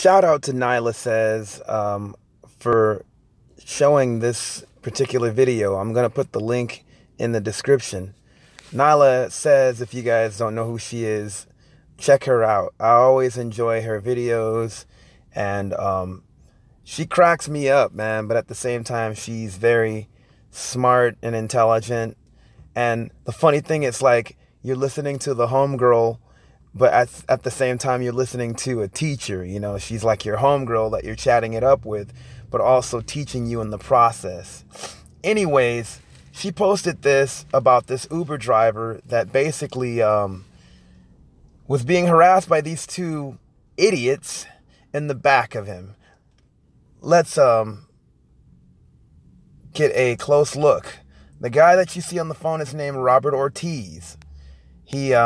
Shout out to Nyla Says for showing this particular video. I'm going to put the link in the description. Nyla Says, if you guys don't know who she is, check her out. I always enjoy her videos, and she cracks me up, man. But at the same time, she's very smart and intelligent. And the funny thing, it's like you're listening to the homegirl, but at the same time, you're listening to a teacher. You know, she's like your homegirl that you're chatting it up with, but also teaching you in the process. Anyways, she posted this about this Uber driver that basically was being harassed by these two idiots in the back of him. Let's get a close look. The guy that you see on the phone is named Robert Ortiz. He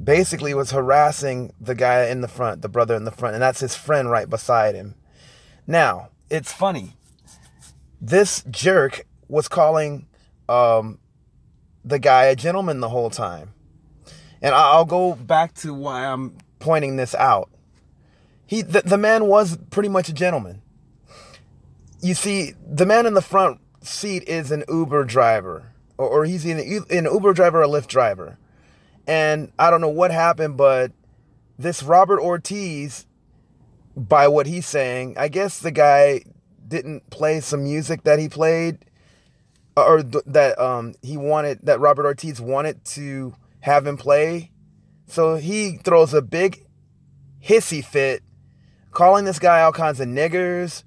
basically was harassing the guy in the front, the brother in the front, and that's his friend right beside him. Now, it's funny. This jerk was calling the guy a gentleman the whole time. And I'll go back to why I'm pointing this out. The man was pretty much a gentleman. You see, the man in the front seat is an Uber driver, or he's an Uber driver or a Lyft driver. And I don't know what happened, but this Robert Ortiz, by what he's saying, I guess the guy didn't play some music that he played, or that Robert Ortiz wanted to have him play. So he throws a big hissy fit, calling this guy all kinds of niggers,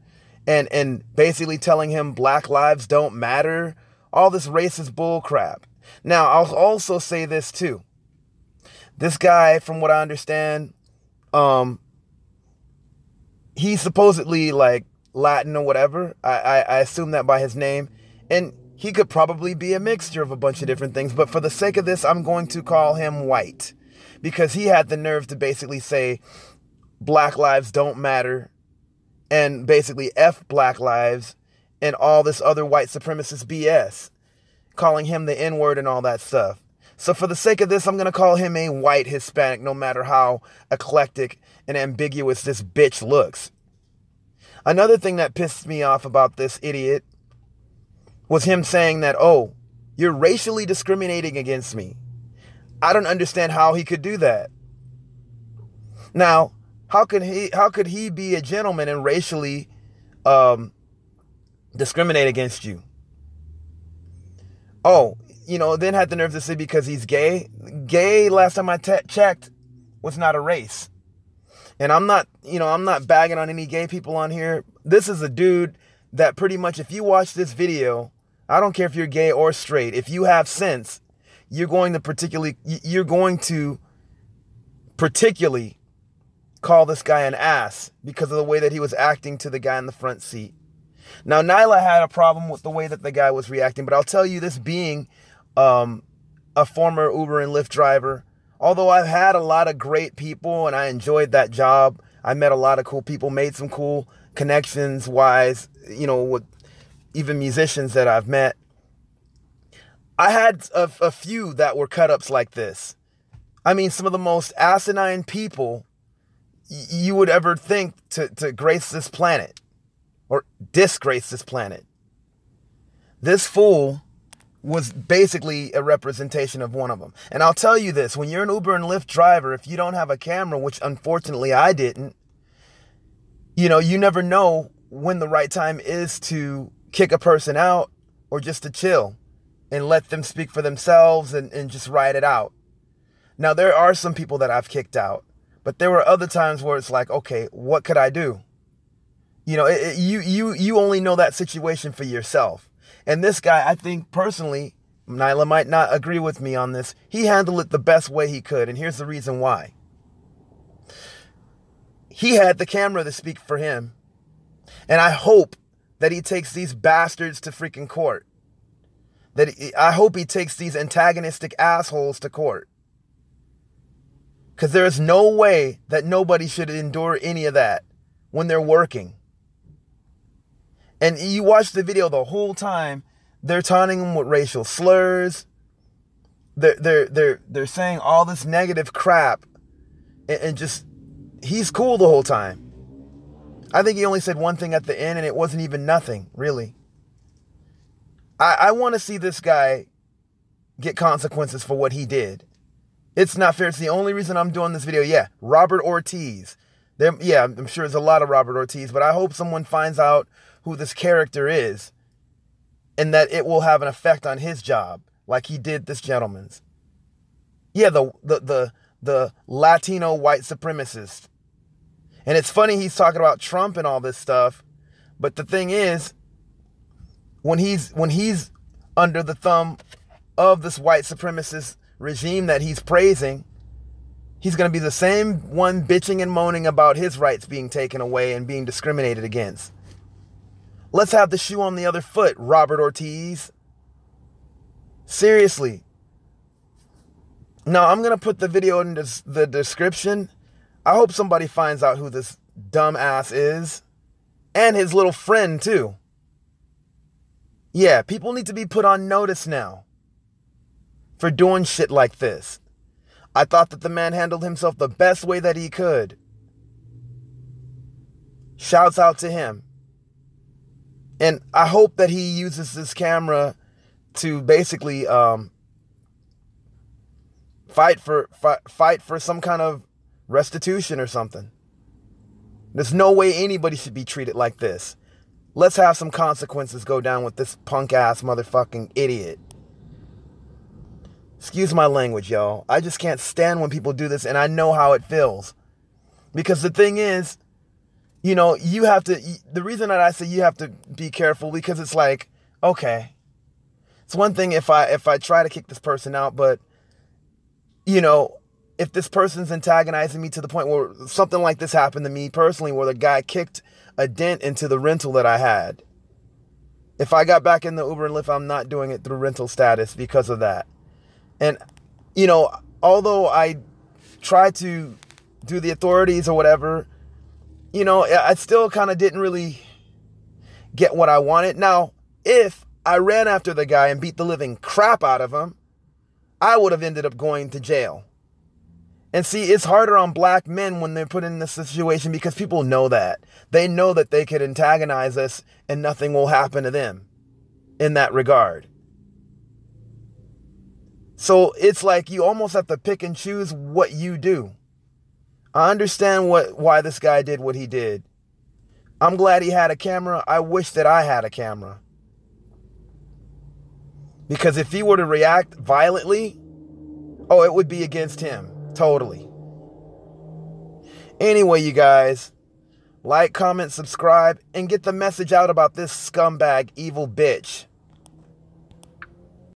and basically telling him Black lives don't matter, all this racist bull crap. Now, I'll also say this too. This guy, from what I understand, he's supposedly like Latin or whatever. I assume that by his name. And he could probably be a mixture of a bunch of different things. But for the sake of this, I'm going to call him white. Because he had the nerve to basically say Black lives don't matter. And basically F Black lives and all this other white supremacist BS. Calling him the N-word and all that stuff. So for the sake of this, I'm going to call him a white Hispanic, no matter how eclectic and ambiguous this bitch looks. Another thing that pissed me off about this idiot was him saying that, oh, you're racially discriminating against me. I don't understand how he could do that. Now, how could he be a gentleman and racially discriminate against you? Oh, then had the nerve to say because he's gay. Gay, last time I checked, was not a race. And I'm not bagging on any gay people on here. This is a dude that pretty much, if you watch this video, I don't care if you're gay or straight, if you have sense, you're going to particularly call this guy an ass because of the way that he was acting to the guy in the front seat. Now, Nyla had a problem with the way that the guy was reacting, but I'll tell you, this being a former Uber and Lyft driver, although I've had a lot of great people and I enjoyed that job, I met a lot of cool people, made some cool connections wise, with even musicians that I've met. I had a few that were cut-ups like this. I mean, some of the most asinine people you would ever think to grace this planet or disgrace this planet. This fool was basically a representation of one of them. And I'll tell you this, when you're an Uber and Lyft driver, if you don't have a camera, which unfortunately I didn't, you never know when the right time is to kick a person out or just to chill and let them speak for themselves and just ride it out. Now, there are some people that I've kicked out, but there were other times where it's like, okay, what could I do? You only know that situation for yourself. And this guy, I think personally, Nyla might not agree with me on this, he handled it the best way he could. And here's the reason why. He had the camera to speak for him. And I hope that he takes these bastards to freaking court. I hope he takes these antagonistic assholes to court. Because there is no way that nobody should endure any of that when they're working. And you watch the video the whole time, they're taunting him with racial slurs. They're saying all this negative crap and just he's cool the whole time. I think he only said one thing at the end, and it wasn't even nothing, really. I want to see this guy get consequences for what he did. It's not fair. It's the only reason I'm doing this video. Yeah, Robert Ortiz. Yeah, I'm sure there's a lot of Robert Ortiz, but I hope someone finds out who this character is and that it will have an effect on his job like he did this gentleman's. Yeah, the Latino white supremacist. And it's funny he's talking about Trump and all this stuff, but the thing is, when he's under the thumb of this white supremacist regime that he's praising, he's going to be the same one bitching and moaning about his rights being taken away and being discriminated against. Let's have the shoe on the other foot, Robert Ortiz. Seriously. Now, I'm going to put the video in the description. I hope somebody finds out who this dumbass is. And his little friend, too. Yeah, people need to be put on notice now for doing shit like this. I thought that the man handled himself the best way that he could. Shouts out to him. And I hope that he uses this camera to basically fight for some kind of restitution or something. There's no way anybody should be treated like this. Let's have some consequences go down with this punk-ass motherfucking idiot. Excuse my language, y'all. I just can't stand when people do this, and I know how it feels. Because the thing is, you know, you have to... The reason that I say you have to be careful, because it's like, okay, it's one thing if I try to kick this person out, but, you know, if this person's antagonizing me to the point where something like this happened to me personally, where the guy kicked a dent into the rental that I had. If I got back in the Uber and Lyft, I'm not doing it through rental status because of that. And, you know, although I tried to do the authorities or whatever, you know, I still kind of didn't really get what I wanted. Now, if I ran after the guy and beat the living crap out of him, I would have ended up going to jail. And see, it's harder on black men when they're put in this situation because people know that. They know that they could antagonize us and nothing will happen to them in that regard. So it's like you almost have to pick and choose what you do. I understand why this guy did what he did. I'm glad he had a camera. I wish that I had a camera. Because if he were to react violently, oh, it would be against him. Totally. Anyway, you guys, like, comment, subscribe, and get the message out about this scumbag, evil bitch.